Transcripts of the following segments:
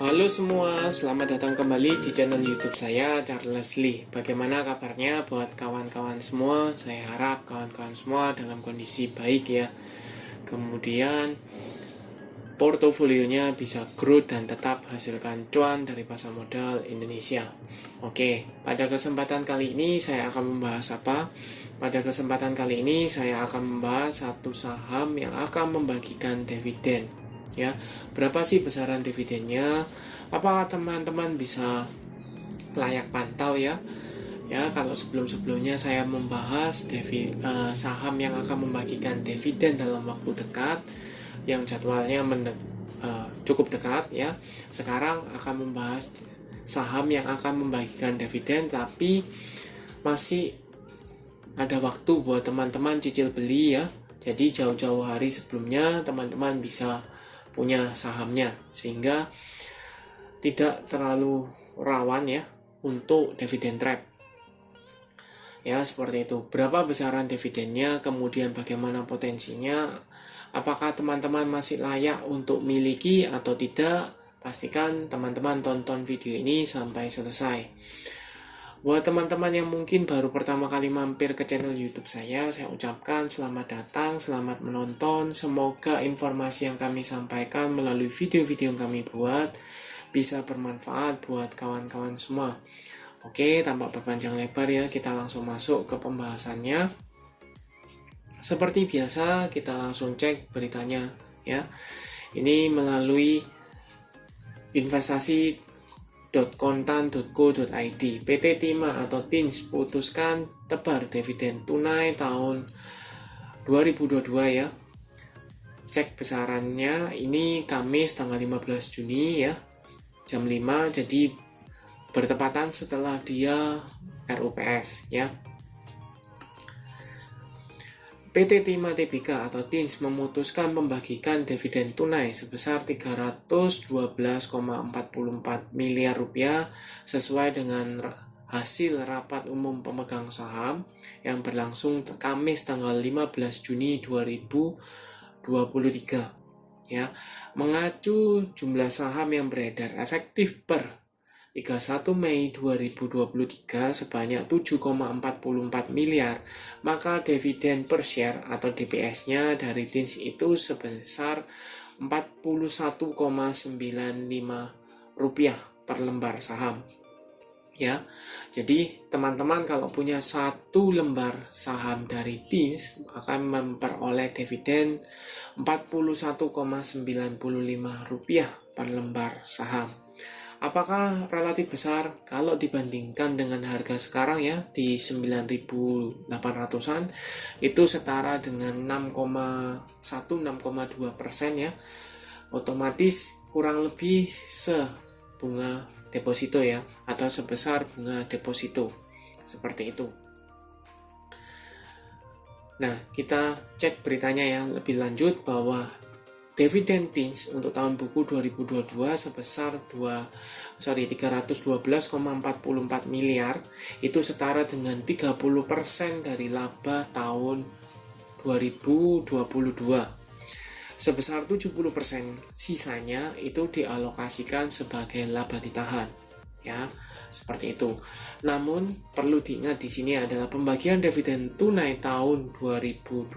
Halo semua, selamat datang kembali di channel YouTube saya, Charles Lee. Bagaimana kabarnya buat kawan-kawan semua? Saya harap kawan-kawan semua dalam kondisi baik ya. Kemudian portofolionya bisa growth dan tetap hasilkan cuan dari pasar modal Indonesia. Oke, pada kesempatan kali ini saya akan membahas apa? Pada kesempatan kali ini saya akan membahas satu saham yang akan membagikan dividen. Ya, berapa sih besaran dividennya? Apakah teman-teman bisa layak pantau ya? Ya, kalau sebelum-sebelumnya saya membahas saham yang akan membagikan dividen dalam waktu dekat, yang jadwalnya cukup dekat ya. Sekarang akan membahas saham yang akan membagikan dividen, tapi masih ada waktu buat teman-teman cicil beli ya. Jadi jauh-jauh hari sebelumnya teman-teman bisa punya sahamnya, sehingga tidak terlalu rawan ya untuk dividen trap. Ya, seperti itu. Berapa besaran dividennya, kemudian bagaimana potensinya, apakah teman-teman masih layak untuk miliki atau tidak? Pastikan teman-teman tonton video ini sampai selesai. Buat teman-teman yang mungkin baru pertama kali mampir ke channel YouTube saya ucapkan selamat datang, selamat menonton. Semoga informasi yang kami sampaikan melalui video-video yang kami buat bisa bermanfaat buat kawan-kawan semua. Oke, tanpa berpanjang lebar ya, kita langsung masuk ke pembahasannya. Seperti biasa, kita langsung cek beritanya ya. Ini melalui investasi.kontan.co.id. PT Timah atau TINS putuskan tebar dividen tunai tahun 2022 ya. Cek besarannya ini Kamis tanggal 15 Juni ya, jam 5, jadi bertepatan setelah dia RUPS ya. PT Timah Tbk atau TINS memutuskan membagikan dividen tunai sebesar 312,44 miliar rupiah sesuai dengan hasil rapat umum pemegang saham yang berlangsung Kamis tanggal 15 Juni 2023 ya. Mengacu jumlah saham yang beredar efektif per 31 Mei 2023 sebanyak 7,44 miliar, maka dividen per share atau DPS-nya dari TINS itu sebesar 41,95 rupiah per lembar saham. Ya, jadi teman-teman kalau punya satu lembar saham dari TINS akan memperoleh dividen 41,95 rupiah per lembar saham. Apakah relatif besar kalau dibandingkan dengan harga sekarang ya di 9.800-an, itu setara dengan 6,2% ya. Otomatis kurang lebih sebunga deposito ya, atau sebesar bunga deposito. Seperti itu. Nah, kita cek beritanya ya lebih lanjut bahwa dividen TINS untuk tahun buku 2022 sebesar 312,44 miliar, itu setara dengan 30% dari laba tahun 2022. Sebesar 70% sisanya itu dialokasikan sebagai laba ditahan. Ya, seperti itu. Namun perlu diingat di sini adalah pembagian dividen tunai tahun 2022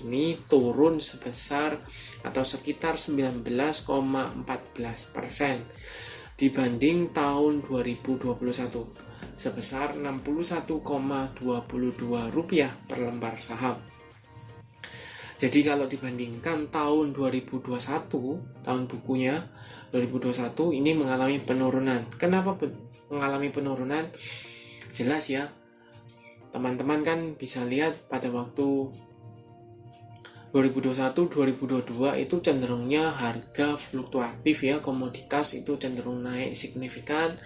ini turun sebesar atau sekitar 19,14% dibanding tahun 2021 sebesar 61,22 rupiah per lembar saham. Jadi kalau dibandingkan tahun 2021, tahun bukunya 2021 ini mengalami penurunan. Kenapa mengalami penurunan? Jelas ya, teman-teman kan bisa lihat pada waktu 2021-2022 itu cenderungnya harga fluktuatif ya, komoditas itu cenderung naik signifikan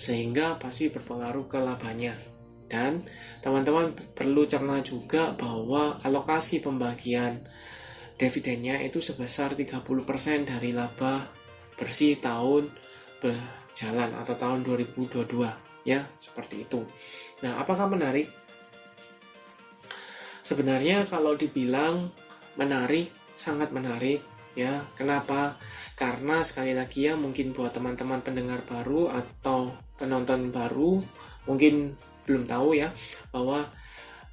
sehingga pasti berpengaruh ke labanya. Dan teman-teman perlu cerna juga bahwa alokasi pembagian dividennya itu sebesar 30% dari laba bersih tahun berjalan atau tahun 2022 ya, seperti itu. Nah, apakah menarik? Sebenarnya kalau dibilang menarik, sangat menarik ya. Kenapa? Karena sekali lagi ya, mungkin buat teman-teman pendengar baru atau penonton baru mungkin belum tahu ya, bahwa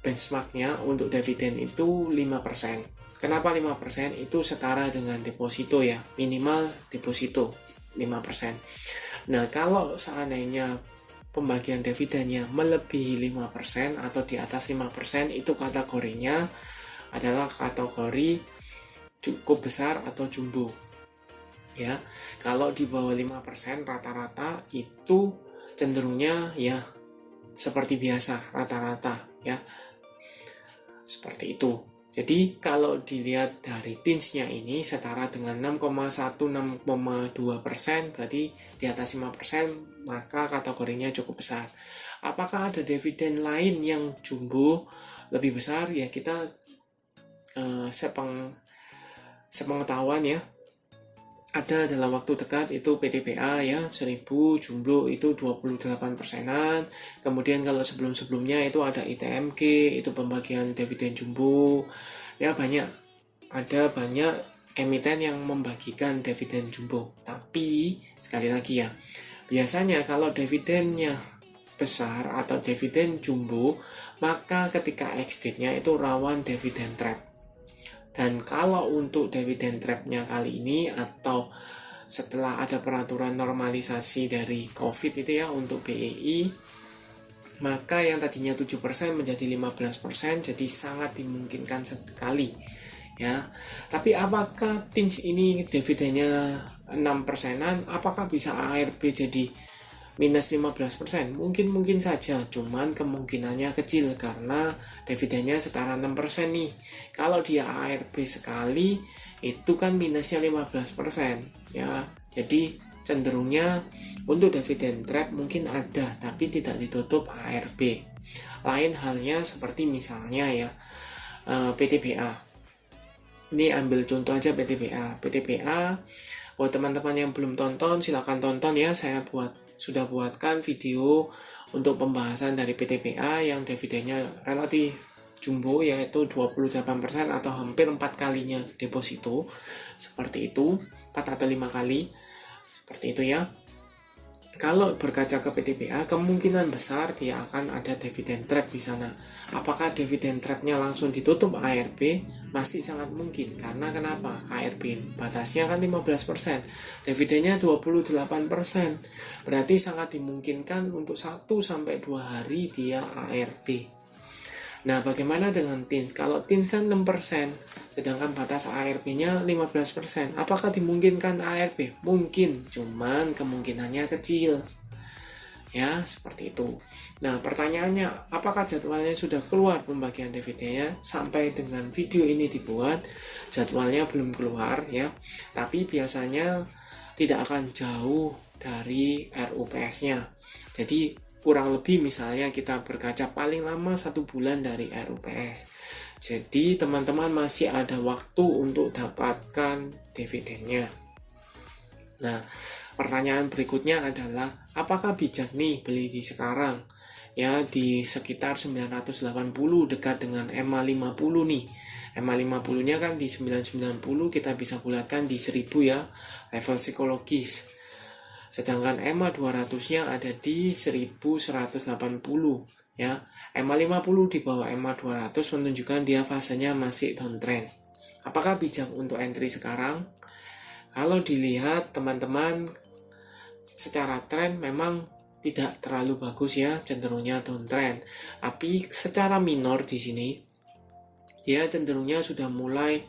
benchmarknya untuk dividen itu 5%. Kenapa 5%? Itu setara dengan deposito ya, minimal deposito 5%. Nah, kalau seandainya pembagian dividennya melebihi 5% atau di atas 5%, itu kategorinya adalah kategori cukup besar atau jumbo. Ya, kalau di bawah 5% rata-rata itu cenderungnya ya seperti biasa, rata-rata ya. Seperti itu. Jadi kalau dilihat dari TINS-nya ini setara dengan 6,1-6,2%, berarti di atas 5%, maka kategorinya cukup besar. Apakah ada dividen lain yang jumbo lebih besar? Ya, kita sepengetahuan ya, ada dalam waktu dekat itu PTBA ya, 1000 jumbo itu 28%-an. Kemudian kalau sebelum-sebelumnya itu ada ITMG, itu pembagian dividen jumbo. Ya, ada banyak emiten yang membagikan dividen jumbo. Tapi sekali lagi ya, biasanya kalau dividennya besar atau dividen jumbo, maka ketika exit-nya itu rawan dividen trap. Dan kalau untuk dividen trap-nya kali ini atau setelah ada peraturan normalisasi dari COVID itu ya untuk BEI, maka yang tadinya 7% menjadi 15%, jadi sangat dimungkinkan sekali ya. Tapi apakah TINS ini dividennya 6%-an, apakah bisa ARB jadi minus 15%? Mungkin saja, cuman kemungkinannya kecil karena dividennya setara 6% nih. Kalau dia ARB sekali itu kan minusnya 15% ya. Jadi cenderungnya untuk dividen trap mungkin ada, tapi tidak ditutup ARB. Lain halnya seperti misalnya ya PTBA. Ini ambil contoh aja PTBA. Buat teman-teman yang belum tonton, silakan tonton ya. Saya sudah buatkan video untuk pembahasan dari PTBA yang dividennya relatif jumbo, yaitu 28% atau hampir 4 kalinya deposito. Seperti itu, 4 atau 5 kali. Seperti itu ya. Kalau berkaca ke PTBA, kemungkinan besar dia akan ada dividen trap di sana. Apakah dividen trapnya langsung ditutup ARB? Masih sangat mungkin. Karena kenapa? ARB batasnya kan 15%. Dividennya 28%. Berarti sangat dimungkinkan untuk 1-2 hari dia ARB. Nah, bagaimana dengan TINS? Kalau TINS kan 6%, sedangkan batas ARB-nya 15%. Apakah dimungkinkan ARB? Mungkin, cuman kemungkinannya kecil. Ya, seperti itu. Nah, pertanyaannya, apakah jadwalnya sudah keluar pembagian dividennya? Sampai dengan video ini dibuat, jadwalnya belum keluar ya. Tapi biasanya tidak akan jauh dari RUPS-nya. Jadi kurang lebih misalnya kita berkaca paling lama 1 bulan dari RUPS. Jadi teman-teman masih ada waktu untuk dapatkan dividennya. Nah, pertanyaan berikutnya adalah apakah bijak nih beli di sekarang? Ya, di sekitar 980 dekat dengan EMA 50 nih. EMA 50-nya kan di 990, kita bisa bulatkan di 1000 ya, level psikologis. Sedangkan EMA 200-nya ada di 1180 ya. EMA 50 di bawah EMA 200 menunjukkan dia fasenya masih downtrend. Apakah bijak untuk entry sekarang? Kalau dilihat teman-teman secara tren memang tidak terlalu bagus ya, cenderungnya downtrend. Tapi secara minor di sini dia cenderungnya sudah mulai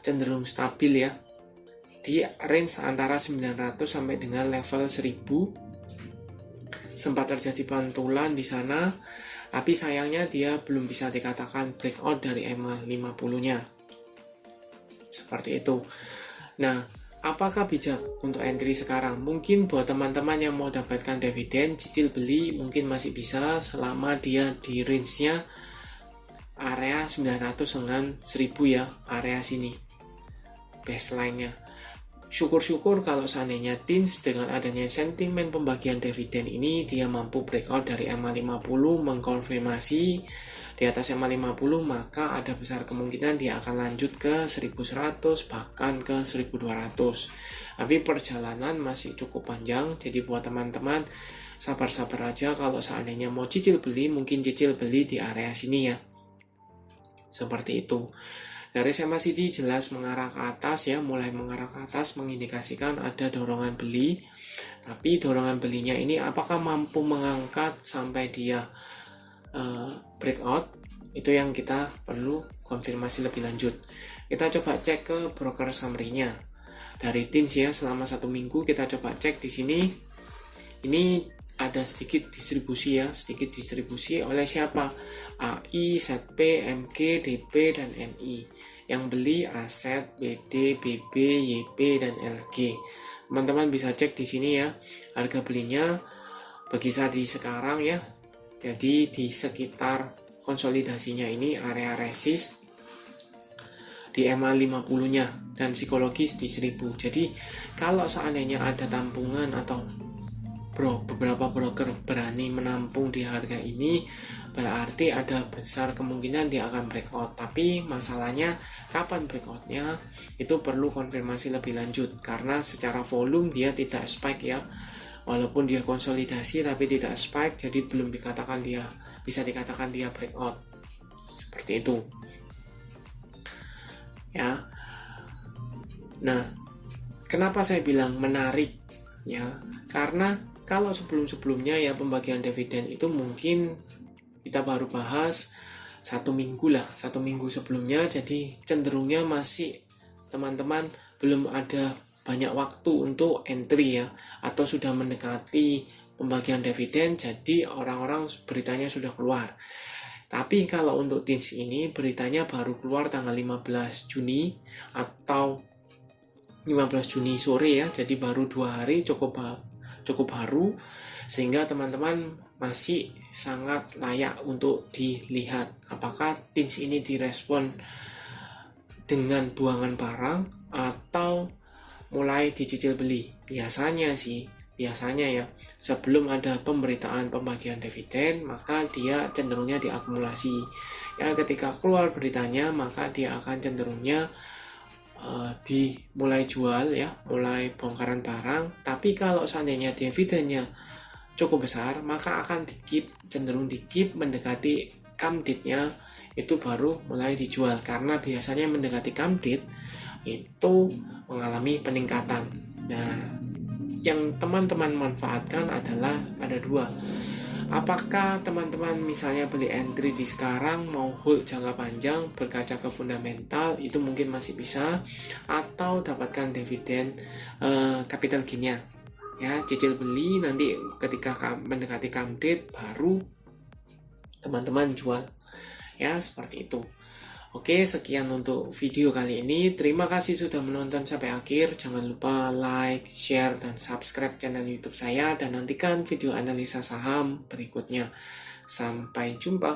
cenderung stabil ya, di range antara 900 sampai dengan level 1000. Sempat terjadi pantulan di sana, tapi sayangnya dia belum bisa dikatakan breakout dari EMA 50-nya. Seperti itu. Nah, apakah bijak untuk entry sekarang? Mungkin buat teman-teman yang mau dapatkan dividen, cicil beli mungkin masih bisa selama dia di range-nya area 900 dengan 1000 ya, area sini baseline-nya. Syukur-syukur kalau seandainya TINS dengan adanya sentimen pembagian dividen ini dia mampu breakout dari EMA 50, mengkonfirmasi di atas EMA 50, maka ada besar kemungkinan dia akan lanjut ke 1100 bahkan ke 1200. Tapi perjalanan masih cukup panjang, jadi buat teman-teman sabar-sabar aja. Kalau seandainya mau cicil beli, mungkin cicil beli di area sini ya, seperti itu. Garis MACD jelas mengarah ke atas ya, mulai mengarah ke atas mengindikasikan ada dorongan beli. Tapi dorongan belinya ini apakah mampu mengangkat sampai dia breakout, itu yang kita perlu konfirmasi lebih lanjut. Kita coba cek ke broker summary-nya dari TINS ya. Selama 1 minggu kita coba cek di sini. Ini ada sedikit distribusi ya, sedikit distribusi oleh siapa? AI, ZP, MG, DP, dan NI. Yang beli aset BD, BB, YP, dan LG. Teman-teman bisa cek di sini ya, harga belinya berkisar di sekarang ya. Jadi di sekitar konsolidasinya ini area resist di EMA 50-nya dan psikologis di 1000. Jadi kalau seandainya ada tampungan atau beberapa broker berani menampung di harga ini, berarti ada besar kemungkinan dia akan breakout. Tapi masalahnya kapan breakoutnya itu perlu konfirmasi lebih lanjut, karena secara volume dia tidak spike ya. Walaupun dia konsolidasi tapi tidak spike, jadi belum bisa dikatakan dia breakout. Seperti itu. Ya. Nah, kenapa saya bilang menarik ya? Karena kalau sebelum-sebelumnya ya pembagian dividen itu mungkin kita baru bahas 1 minggu sebelumnya, jadi cenderungnya masih teman-teman belum ada banyak waktu untuk entry ya, atau sudah mendekati pembagian dividen, jadi orang-orang beritanya sudah keluar. Tapi kalau untuk TINS ini beritanya baru keluar tanggal 15 Juni atau 15 Juni sore ya, jadi baru 2 hari, cukup baru, sehingga teman-teman masih sangat layak untuk dilihat apakah TINS ini direspon dengan buangan barang atau mulai dicicil beli. Biasanya ya sebelum ada pemberitaan pembagian dividen, maka dia cenderungnya diakumulasi ya. Ketika keluar beritanya, maka dia akan cenderungnya dimulai jual ya, mulai bongkaran barang. Tapi kalau seandainya dividennya cukup besar, maka akan cenderung dikip mendekati come date-nya, itu baru mulai dijual, karena biasanya mendekati come date itu mengalami peningkatan. Nah, yang teman-teman manfaatkan adalah ada 2. Apakah teman-teman misalnya beli entry di sekarang, mau hold jangka panjang berkaca ke fundamental, itu mungkin masih bisa, atau dapatkan dividen capital gain-nya ya, cicil beli, nanti ketika mendekati come date baru teman-teman jual ya, seperti itu. Oke, sekian untuk video kali ini. Terima kasih sudah menonton sampai akhir. Jangan lupa like, share, dan subscribe channel YouTube saya, dan nantikan video analisa saham berikutnya. Sampai jumpa.